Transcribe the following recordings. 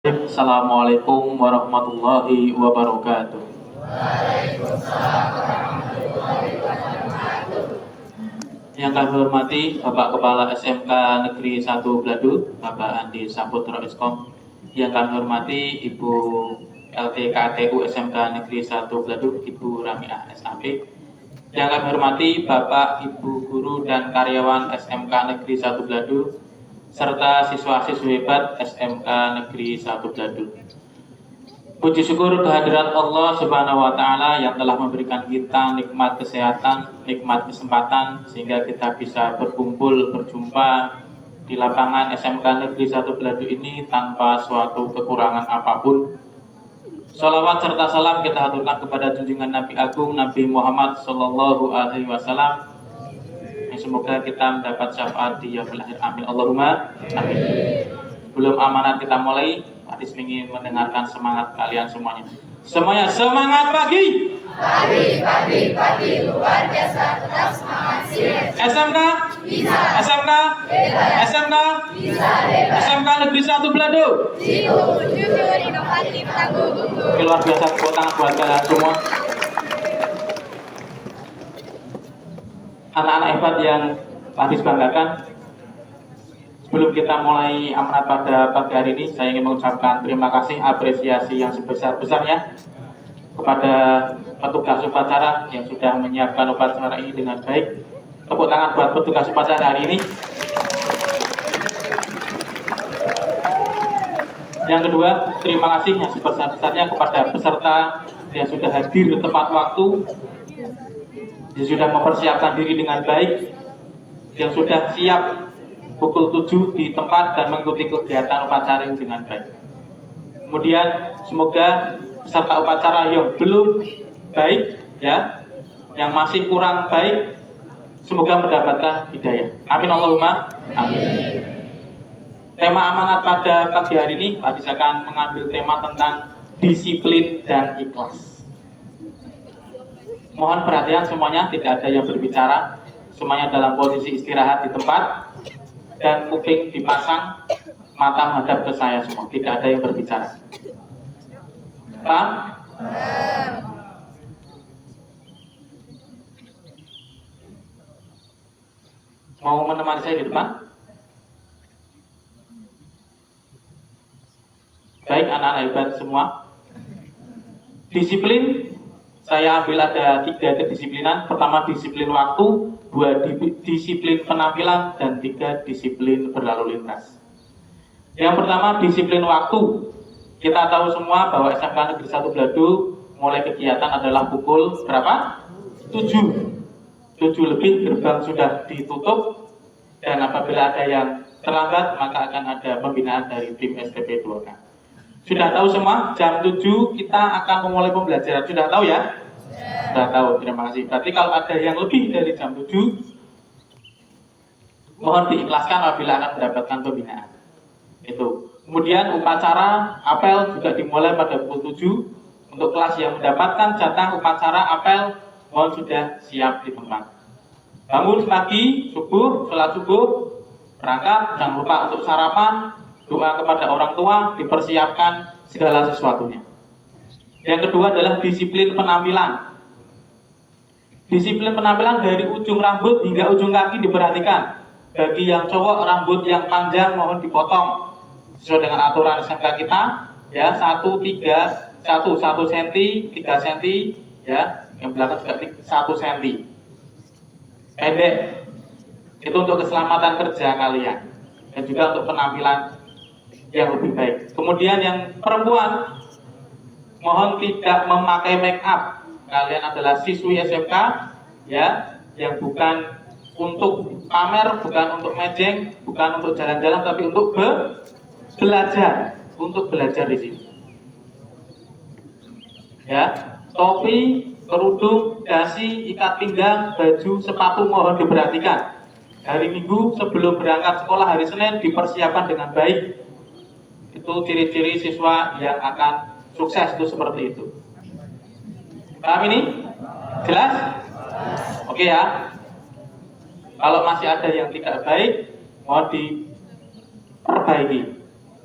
Assalamualaikum warahmatullahi wabarakatuh. Yang kami hormati Bapak Kepala SMK Negeri 1 Gladu, Bapak Andi Saputra Eskom. Yang kami hormati Ibu LTKTU SMK Negeri 1 Gladu, Ibu Ramiah SAP. Yang kami hormati Bapak, Ibu Guru dan karyawan SMK Negeri 1 Gladu, serta siswa-siswi hebat SMK Negeri 1 Gladu. Puji syukur kehadirat Allah Subhanahu wa Ta'ala yang telah memberikan kita nikmat kesehatan, nikmat kesempatan, sehingga kita bisa berkumpul, berjumpa di lapangan SMK Negeri 1 Gladu ini tanpa suatu kekurangan apapun. Sholawat serta salam kita haturkan kepada junjungan Nabi Agung Nabi Muhammad Sallallahu Alaihi Wasallam. Semoga kita mendapat syafaat di yaumil akhir. Amin Allahumma amin. Belum amanat kita mulai, Hadis ingin mendengarkan semangat kalian semuanya. Semuanya semangat pagi. Pagi luar biasa, tetap semangat sih. SMK bisa. SMK bebas. SMK bisa bebas. SMK Negeri 1 Gladu. Jujur, inovatif, tangguh. Luar biasa, tepuk tangan buat kalian semua. Anak-anak hebat yang Hadis banggakan. Sebelum kita mulai amanat pada pagi hari ini, saya ingin mengucapkan terima kasih, apresiasi yang sebesar-besarnya kepada petugas upacara yang sudah menyiapkan upacara ini dengan baik. Tepuk tangan buat petugas upacara hari ini. Yang kedua, terima kasih yang sebesar-besarnya kepada peserta yang sudah hadir tepat waktu, yang sudah mempersiapkan diri dengan baik, yang sudah siap pukul 7 di tempat dan mengikuti kegiatan upacara ini dengan baik. Kemudian semoga peserta upacara yang belum baik, ya, yang masih kurang baik, semoga mendapatkan hidayah. Amin Allahumma amin. Tema amanat pada pagi hari ini, Pak Hadis akan mengambil tema tentang disiplin dan ikhlas. Mohon perhatian semuanya, tidak ada yang berbicara, semuanya dalam posisi istirahat di tempat. Dan kuping dipasang, mata menghadap ke saya semua, tidak ada yang berbicara. Paham? Mau menemani saya di depan? Baik, anak-anak hebat semua. Disiplin, saya ambil ada 3 kedisiplinan. Pertama, disiplin waktu. 2, disiplin penampilan, dan 3, disiplin berlalu lintas. Yang pertama, disiplin waktu. Kita tahu semua bahwa SMK Negeri 1 Gladu mulai kegiatan adalah pukul berapa? 7 lebih, gerbang sudah ditutup, dan apabila ada yang terlambat maka akan ada pembinaan dari tim STP 2K. Sudah tahu semua, jam 7 kita akan memulai pembelajaran. Sudah tahu ya? Sudah tahu, terima kasih. Berarti kalau ada yang lebih dari jam 7, mohon diikhlaskan apabila akan mendapatkan pembinaan. Itu. Kemudian upacara apel juga dimulai pada pukul 7. Untuk kelas yang mendapatkan jatah upacara apel, mohon sudah siap di tempat. Bangun pagi, subuh, sholat subuh, berangkat, jangan lupa untuk sarapan, doa kepada orang tua, dipersiapkan segala sesuatunya. Yang kedua adalah disiplin penampilan. Disiplin penampilan dari ujung rambut hingga ujung kaki diperhatikan. Bagi yang cowok, rambut yang panjang mohon dipotong sesuai dengan aturan SMK kita, ya, 1 cm, 3 cm, ya, yang belakang juga 1 cm. Pendek. Itu untuk keselamatan kerja kalian dan juga untuk penampilan yang lebih baik. Kemudian yang perempuan, mohon tidak memakai make up. Kalian adalah siswi SMK, ya, yang bukan untuk pamer, bukan untuk mejeng, bukan untuk jalan-jalan, tapi untuk belajar, di sini. Ya, topi, kerudung, dasi, ikat pinggang, baju, sepatu mohon diperhatikan. Hari Minggu sebelum berangkat sekolah hari Senin dipersiapkan dengan baik. Itu ciri-ciri siswa yang akan sukses itu seperti itu. Paham ini? Jelas? Oke ya. Kalau masih ada yang tidak baik, mohon diperbaiki.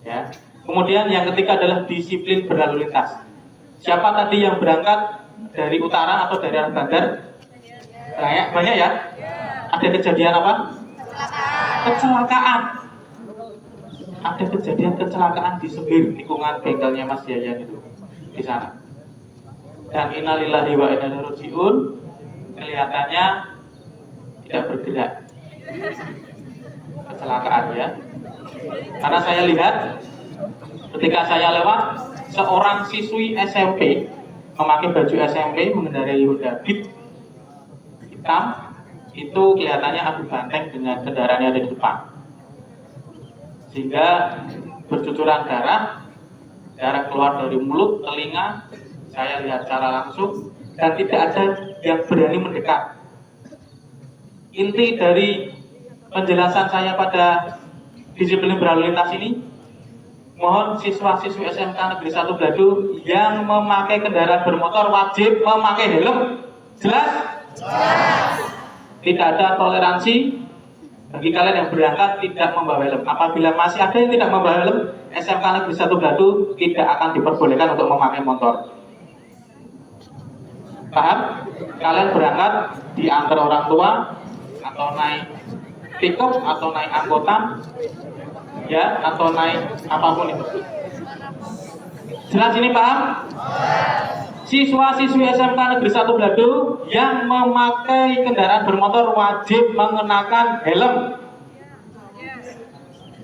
Ya. Kemudian yang ketiga adalah disiplin berlalu lintas. Siapa tadi yang berangkat dari utara atau dari arah Bandar? Banyak ya? Ada kejadian apa? Kecelakaan. Ada kejadian kecelakaan di Sebir, tikungan bengkelnya Mas Yayan itu di sana. Dan innalillahi wa inna ilaihi raji'un, kelihatannya tidak bergerak. Kecelakaan ya. Karena saya lihat ketika saya lewat, seorang siswi SMP memakai baju SMP mengendarai Honda Beat hitam, itu kelihatannya adu banteng dengan kendaraan yang ada di depan, sehingga bercucuran darah keluar dari mulut, telinga. Saya lihat secara langsung dan tidak ada yang berani mendekat. Inti dari penjelasan saya pada disiplin berlalu lintas ini, mohon siswa-siswi SMK Negeri 1 Bladu yang memakai kendaraan bermotor wajib memakai helm. Jelas? Jelas. Tidak ada toleransi bagi kalian yang berangkat tidak membawa helm. Apabila masih ada yang tidak membawa helm, SMK Negeri 1 Bladu tidak akan diperbolehkan untuk memakai motor. Paham? Kalian berangkat diantar orang tua atau naik pickup atau naik angkutan ya, atau naik apapun itu. Jelas ini, paham? Siswa-siswi SMK Negeri 1 Bladu yang memakai kendaraan bermotor wajib mengenakan helm.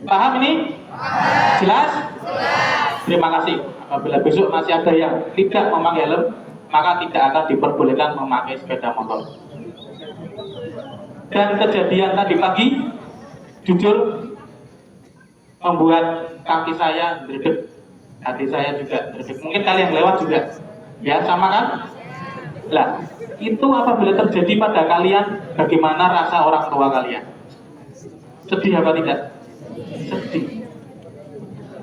Paham ini? Jelas? Terima kasih. Apabila besok masih ada yang tidak memakai helm, maka tidak akan diperbolehkan memakai sepeda motor. Dan kejadian tadi pagi, jujur, membuat kaki saya berdek, hati saya juga berdek. Mungkin kalian lewat juga, ya sama kan? Lah, itu apabila terjadi pada kalian, bagaimana rasa orang tua kalian? Sedih apa tidak? Sedih.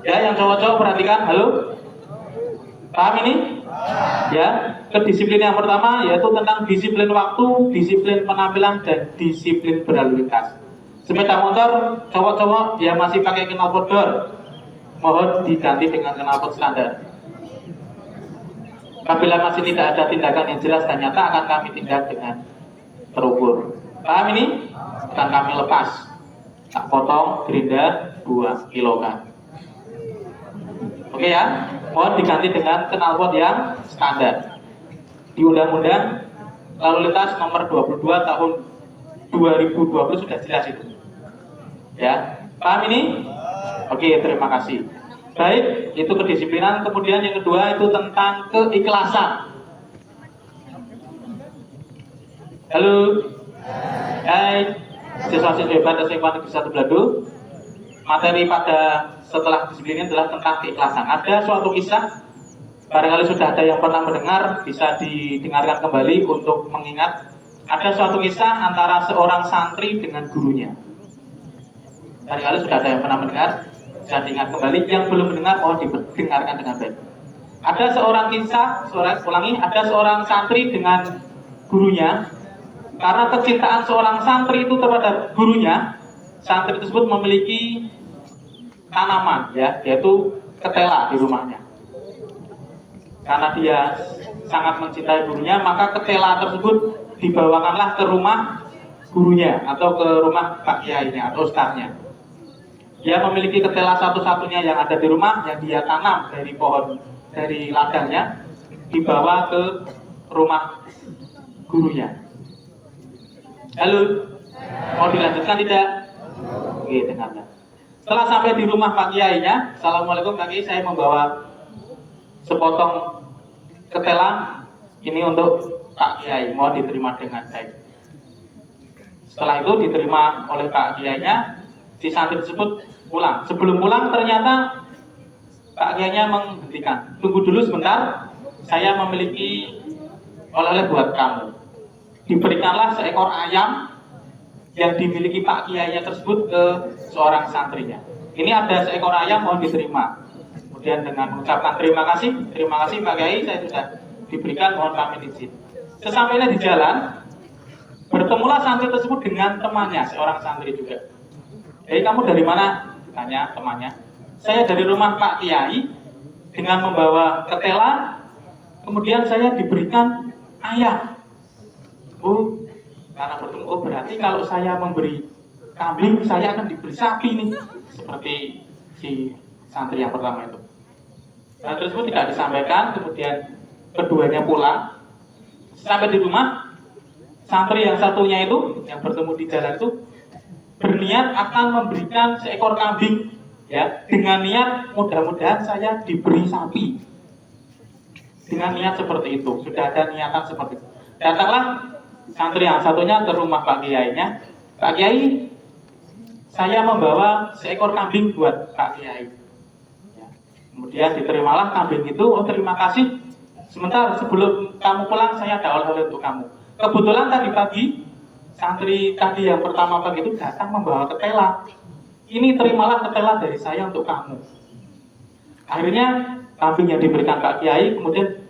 Ya, yang cowok-cowok perhatikan, halo? Paham ini? Ya, kedisiplin yang pertama yaitu tentang disiplin waktu, disiplin penampilan, dan disiplin berlalu lintas. Sepeda motor cowok-cowok yang masih pakai knalpot door, mohon diganti dengan knalpot standar. Apabila masih tidak ada tindakan yang jelas dan nyata, akan kami tindak dengan terukur. Paham ini? Akan kami lepas. Tak potong gerinda 2 kg. Oke ya, mohon diganti dengan knalpot yang standar. Di Undang-Undang Lalu Lintas nomor 22 tahun 2020 sudah jelas itu. Ya, paham ini? Oke, terima kasih. Baik, itu kedisiplinan. Kemudian yang kedua itu tentang keikhlasan. Halo. Hai, siswa-siswi hebat SMK Negeri 1 Bladu. Materi pada setelah disiplin ini adalah tentang keikhlasan. Ada suatu kisah, barangkali sudah ada yang pernah mendengar, bisa didengarkan kembali untuk mengingat. Ada suatu kisah antara seorang santri dengan gurunya. Barangkali sudah ada yang pernah mendengar, bisa diingat kembali. Yang belum mendengar, mohon didengarkan dengan baik. Ada seorang kisah, ada seorang santri dengan gurunya. Karena kecintaan seorang santri itu terhadap gurunya, santri tersebut memiliki tanaman, ya, yaitu ketela di rumahnya. Karena dia sangat mencintai gurunya, maka ketela tersebut dibawakanlah ke rumah gurunya atau ke rumah Pak Kiainya atau ustadznya. Dia memiliki ketela satu-satunya yang ada di rumah, yang dia tanam dari pohon, dari ladangnya, dibawa ke rumah gurunya. Halo, mau dilanjutkan tidak? Oke, dengarkan. Setelah sampai di rumah Pak Kiainya, Assalamualaikum Pak Kiai, saya membawa sepotong ketela ini untuk Pak Kiai, mohon diterima dengan baik. Setelah itu diterima oleh Pak Kiainya, si santri tersebut pulang. Sebelum pulang ternyata Pak Kiainya menghentikan. Tunggu dulu sebentar, saya memiliki oleh-oleh buat kamu. Diberikanlah seekor ayam yang dimiliki Pak Kiainya tersebut ke seorang santrinya. Ini ada seekor ayam, mohon diterima. Kemudian dengan mengucapkan terima kasih Pak Kiai, saya sudah diberikan, mohon pamit izin. Sesampainya di jalan, bertemulah santri tersebut dengan temannya, seorang santri juga. Jadi kamu dari mana? Tanya temannya. saya dari rumah Pak Kiai dengan membawa ketela, kemudian saya diberikan ayam. Oh, karena bertemu, oh berarti kalau saya memberi kambing, saya akan diberi sapi nih, seperti si santri yang pertama itu. Hal tersebut tidak disampaikan, kemudian keduanya pulang. Sampai di rumah, santri yang satunya itu, yang bertemu di jalan itu, berniat akan memberikan seekor kambing, ya, dengan niat mudah-mudahan saya diberi sapi. Dengan niat seperti itu, sudah ada niatan seperti itu. Datanglah santri yang satunya ke rumah Pak Kiainya. Pak Kiai, saya membawa seekor kambing buat Pak Kiai. Ya. Kemudian diterimalah kambing itu. Oh, terima kasih. Sebentar, sebelum kamu pulang saya ada oleh-oleh untuk kamu. Kebetulan tadi pagi santri tadi yang pertama pagi itu datang membawa ketela. Ini terimalah ketela dari saya untuk kamu. Akhirnya kambing yang diberikan Pak Kiai kemudian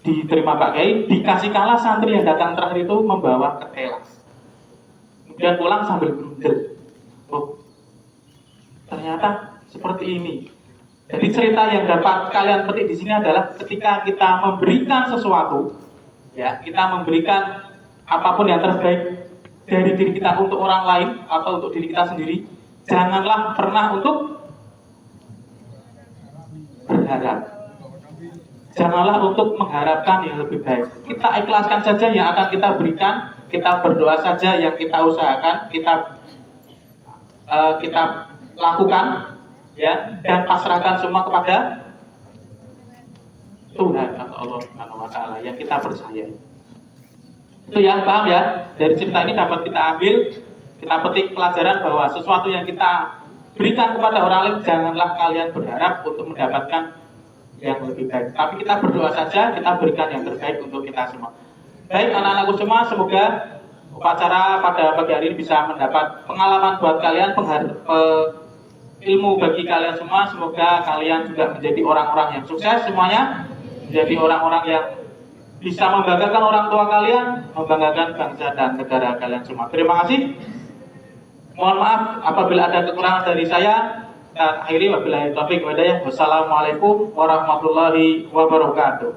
diterima Pak Kiai, dikasihkanlah santri yang datang terakhir itu membawa ketela. Kemudian pulang sambil berundel. Oh, ternyata seperti ini. Jadi cerita yang dapat kalian petik di sini adalah ketika kita memberikan sesuatu, ya, kita memberikan apapun yang terbaik dari diri kita untuk orang lain atau untuk diri kita sendiri, janganlah pernah untuk berharap. Janganlah untuk mengharapkan yang lebih baik. Kita ikhlaskan saja yang akan kita berikan, kita berdoa saja yang kita usahakan, kita lakukan, ya, dan pasrahkan semua kepada Tuhan atau Allah Subhanahu wa taala yang kita percaya. Itu ya, paham ya? Dari cerita ini dapat kita ambil, kita petik pelajaran bahwa sesuatu yang kita berikan kepada orang lain, janganlah kalian berharap untuk mendapatkan yang lebih baik. Tapi kita berdoa saja, kita berikan yang terbaik untuk kita semua. Baik anak-anakku semua, semoga upacara pada pagi hari ini bisa mendapat pengalaman buat kalian, ilmu bagi kalian semua. Semoga kalian juga menjadi orang-orang yang sukses semuanya, menjadi orang-orang yang bisa membanggakan orang tua kalian, membanggakan bangsa dan negara kalian semua. Terima kasih. Mohon maaf apabila ada kekurangan dari saya. Dan akhiri wabillahi taufiq wal hidayah. Wassalamualaikum warahmatullahi wabarakatuh.